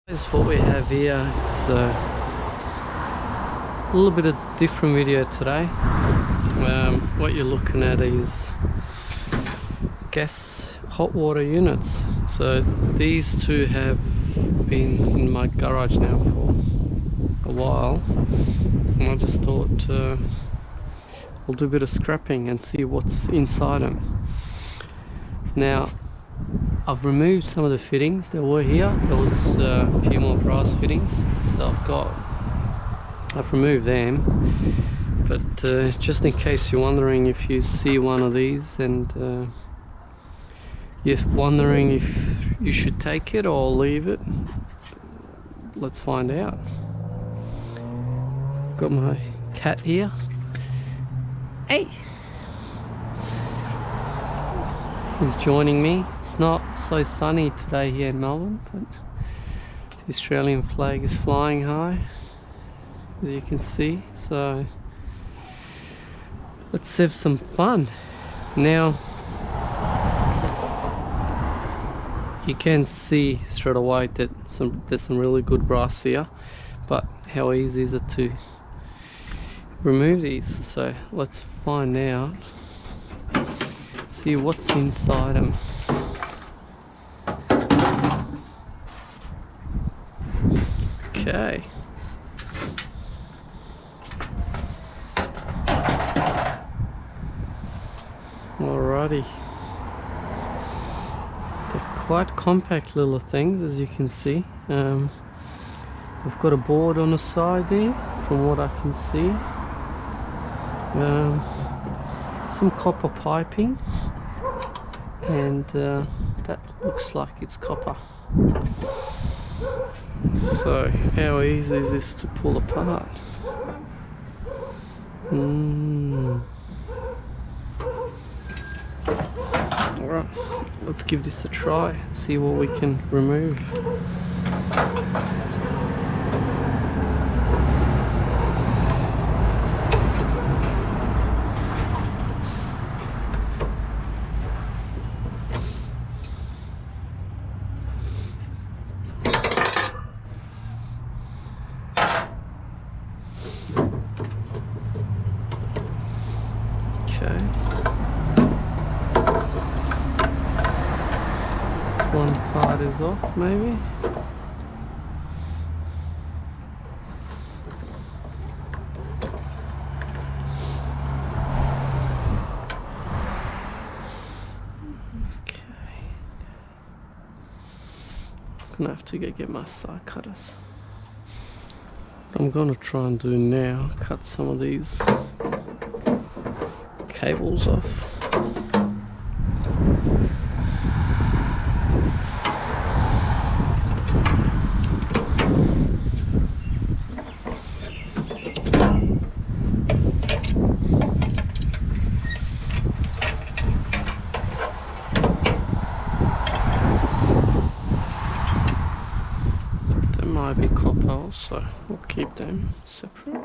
This is what we have here. It's a little bit of different video today. What you're looking at is gas hot water units. So these two have been in my garage now for a while, and I just thought we'll do a bit of scrapping and see what's inside them. Now I've removed some of the fittings that were here. There was a few more brass fittings, so I've removed them. But just in case you're wondering, if you see one of these and you're wondering if you should take it or leave it, let's find out. I've got my cat here. Hey! He's joining me. It's not so sunny today here in Melbourne, but the Australian flag is flying high, as you can see. So let's have some fun. Now you can see straight away that there's some really good brass here, but how easy is it to remove these? So let's find out. See what's inside them. Okay. Alrighty. They're quite compact little things, as you can see. We've got a board on the side there, from what I can see. Some copper piping, and that looks like it's copper. So how easy is this to pull apart? Alright, let's give this a try, see what we can remove. Okay. This one part is off, maybe. Okay. I'm gonna have to go get my side cutters. What I'm gonna try and do now, cut some of these cables off. There might be copper also, we'll keep them separate.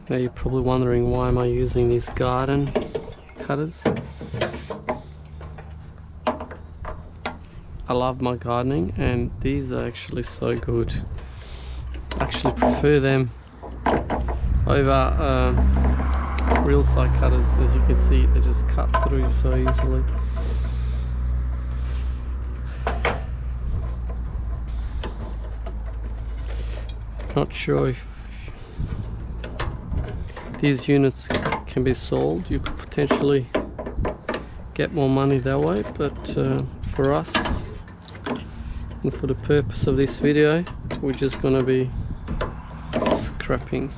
Now you're probably wondering, why am I using these garden cutters? I love my gardening, and these are actually so good. I actually prefer them over real side cutters. As you can see, they just cut through so easily. Not sure if these units can be sold. You could potentially get more money that way, but for us and for the purpose of this video, we're just gonna be scrapping.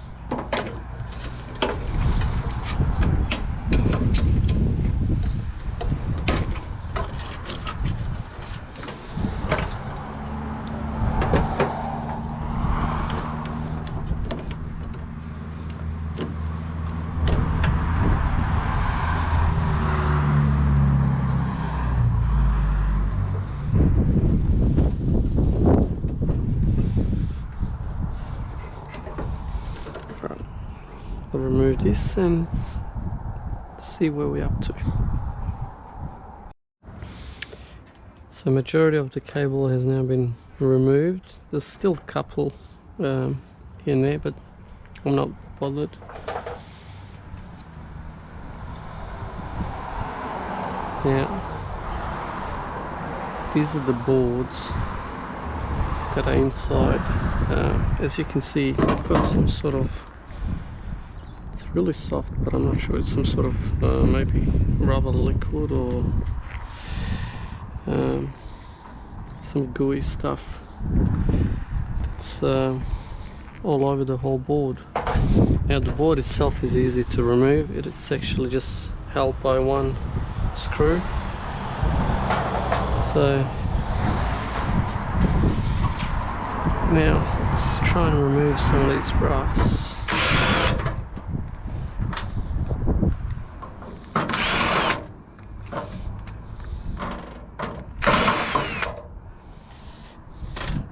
Right, I'll remove this and see where we're up to. So majority of the cable has now been removed. There's still a couple in there, but I'm not bothered. Now, these are the boards that are inside. As you can see, I've got some sort of, it's really soft, but I'm not sure, it's some sort of maybe rubber liquid or some gooey stuff. It's all over the whole board. Now the board itself is easy to remove. It's actually just held by one screw. So now let's try and remove some of these brass.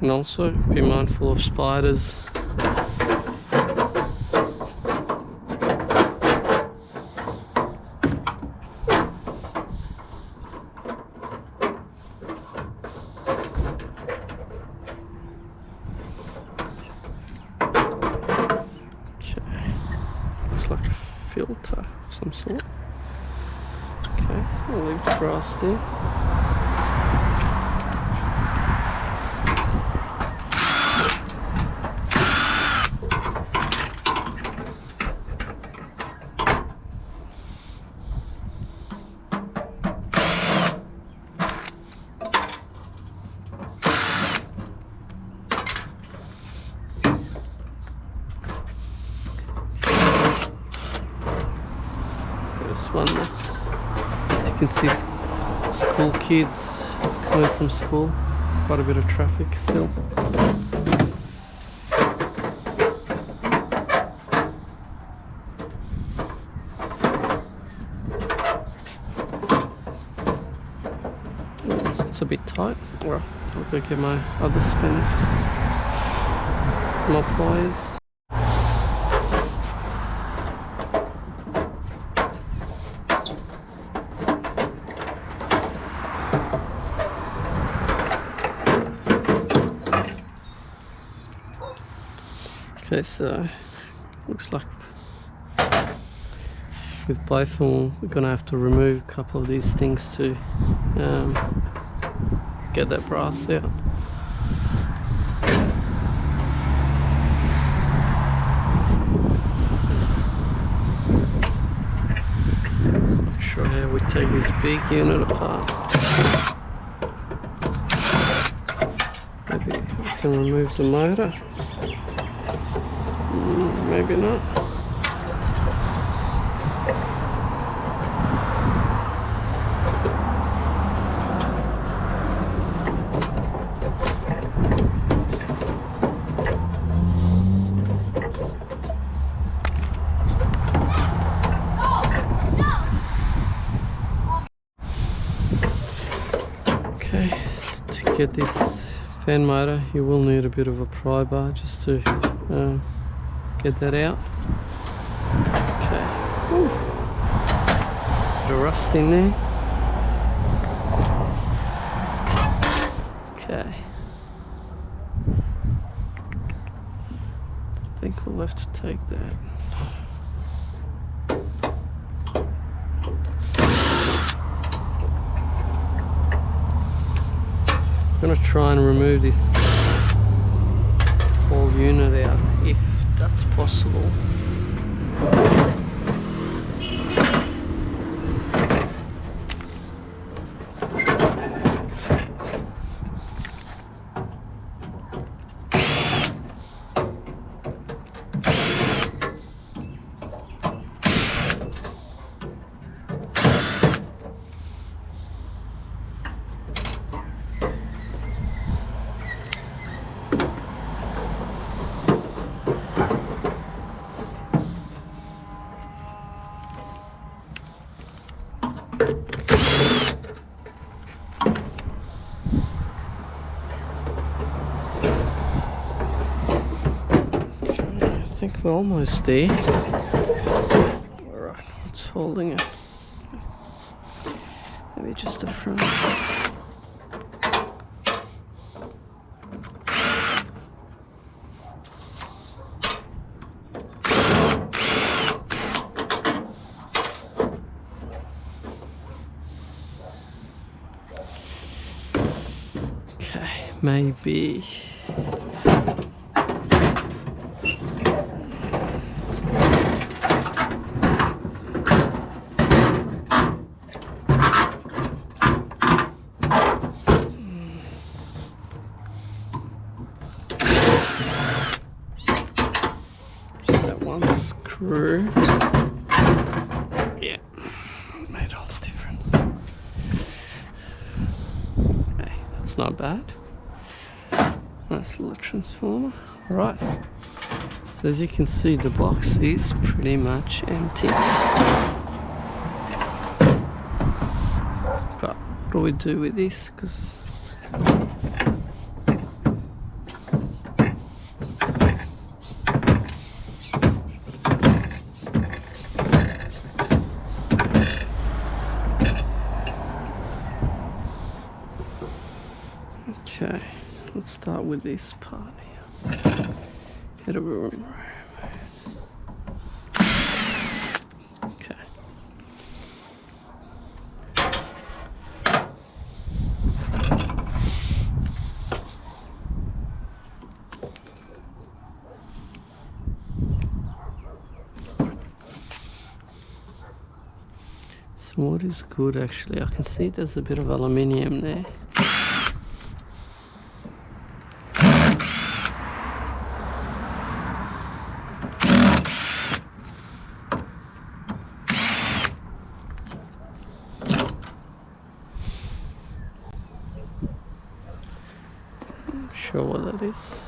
And also be mindful of spiders. Like a filter of some sort. Okay, I'll leave the brass there. One, as you can see, school kids coming from school, quite a bit of traffic still. It's a bit tight. Well, I'll go get my other spinners, more pliers. Okay, so looks like with both of them we're gonna have to remove a couple of these things to get that brass out. Not sure how we take this big unit apart. Maybe we can remove the motor. Maybe not. Okay, to get this fan motor you will need a bit of a pry bar just to get that out. Okay. Ooh. Bit of rust in there. Okay. I think we'll have to take that. I'm gonna try and remove this whole unit out if that's possible. We're almost there. Alright, what's holding it? Maybe just the front. Okay, maybe. Screw. Yeah, made all the difference. Okay, that's not bad. Nice little transformer. Right, so as you can see, the box is pretty much empty. But what do we do with this? Because okay, let's start with this part here. Get a room. Okay. So what is good actually? I can see there's a bit of aluminium there. Sure what that is.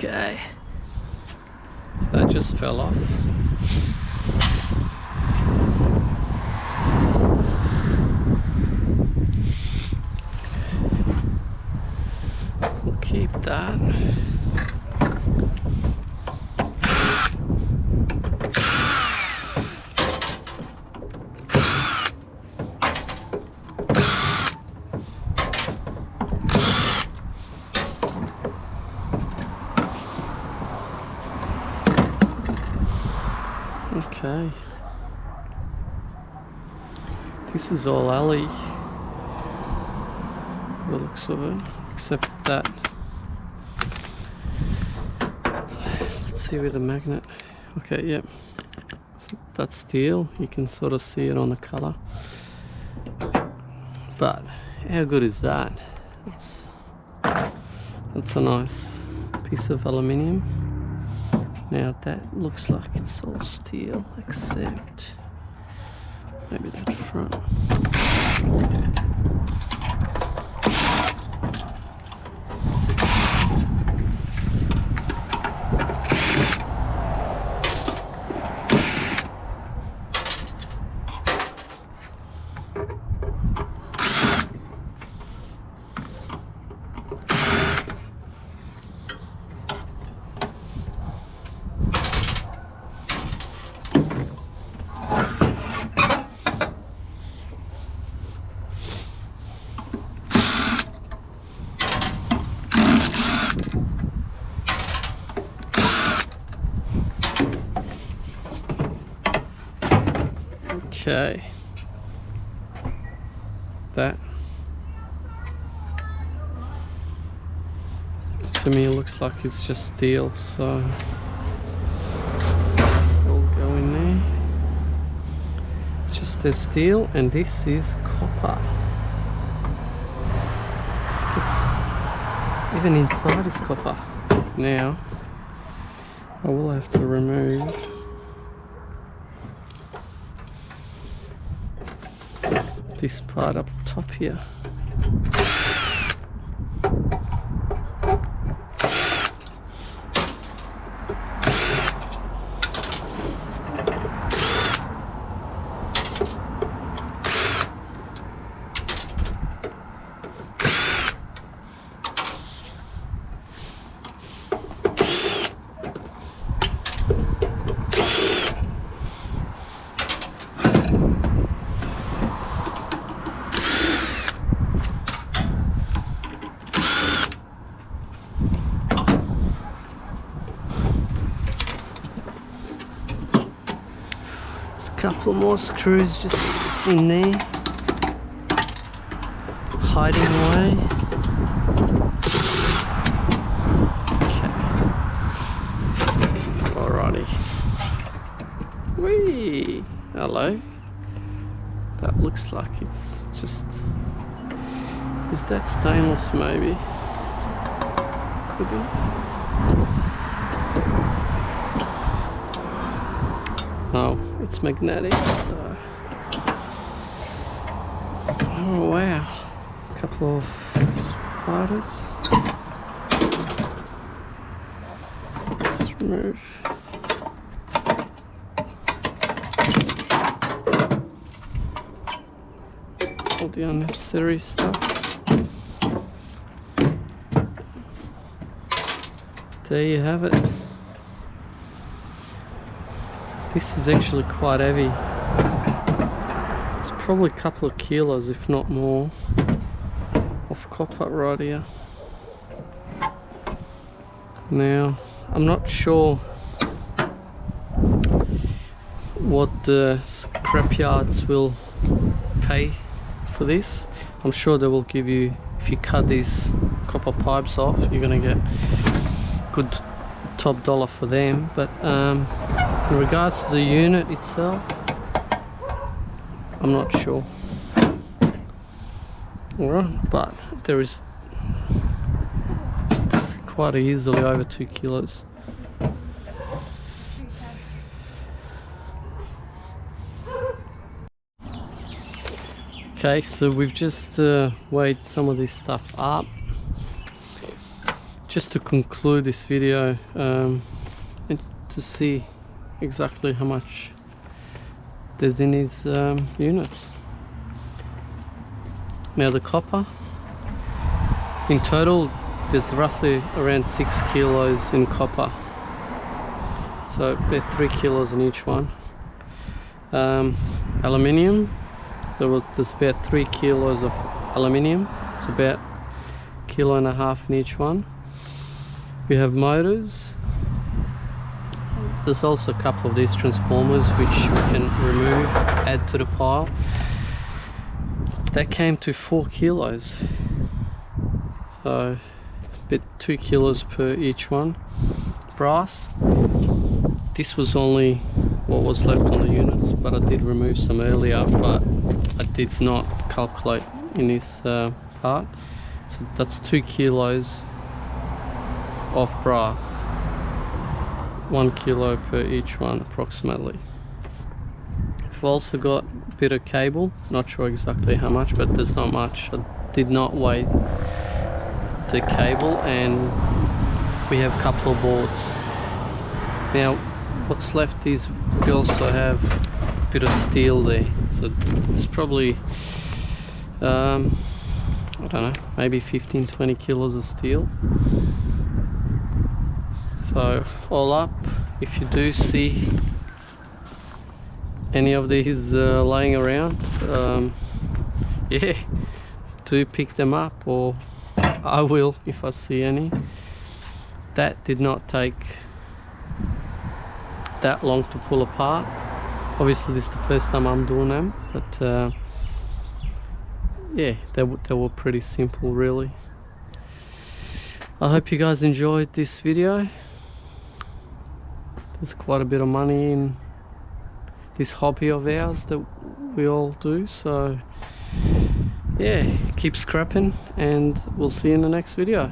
Okay, so that just fell off. We'll keep that. Okay, this is all alley, the looks of it, except that. Let's see with the magnet. Okay, yep, so that's steel. You can sort of see it on the color, but how good is that? That's a nice piece of aluminium. Now that looks like it's all steel, except maybe that front. Okay, to me it looks like it's just steel, so it'll go in there. Just as steel, and this is copper. It's even inside is copper. Now I will have to remove this part up top here. Couple more screws just in there, hiding away. Okay. Alrighty. Whee! Hello. That looks like it's just... Is that stainless maybe? Could be. Oh, it's magnetic, so... Oh wow, a couple of spiders. Let's remove all the unnecessary stuff. There you have it. This is actually quite heavy. It's probably a couple of kilos, if not more, of copper right here. Now, I'm not sure what the scrapyards will pay for this. I'm sure they will give you, if you cut these copper pipes off, you're gonna get good top dollar for them. But in regards to the unit itself, I'm not sure. Alright, but there is quite easily over 2 kilos. Okay, so we've just weighed some of this stuff up. Just to conclude this video, and to see exactly how much there's in these units. Now the copper, in total there's roughly around 6 kilos in copper, so about 3 kilos in each one. Aluminium, there's about 3 kilos of aluminium, it's about 1.5 kilos in each one. We have motors. There's also a couple of these transformers which we can remove, add to the pile. That came to 4 kilos, so about 2 kilos per each one. Brass, this was only what was left on the units, but I did remove some earlier, but I did not calculate in this part. So that's 2 kilos of brass, 1 kilo per each one approximately. We've also got a bit of cable, not sure exactly how much, but there's not much. I did not weigh the cable, and we have a couple of boards. Now what's left is we also have a bit of steel there, so it's probably I don't know, maybe 15-20 kilos of steel. So all up, if you do see any of these laying around, yeah, do pick them up, or I will if I see any. That did not take that long to pull apart. Obviously this is the first time I'm doing them, but yeah, they were pretty simple really. I hope you guys enjoyed this video. There's quite a bit of money in this hobby of ours that we all do, so yeah, keep scrapping and we'll see you in the next video.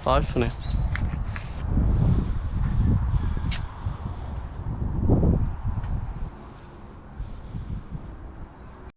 Bye for now.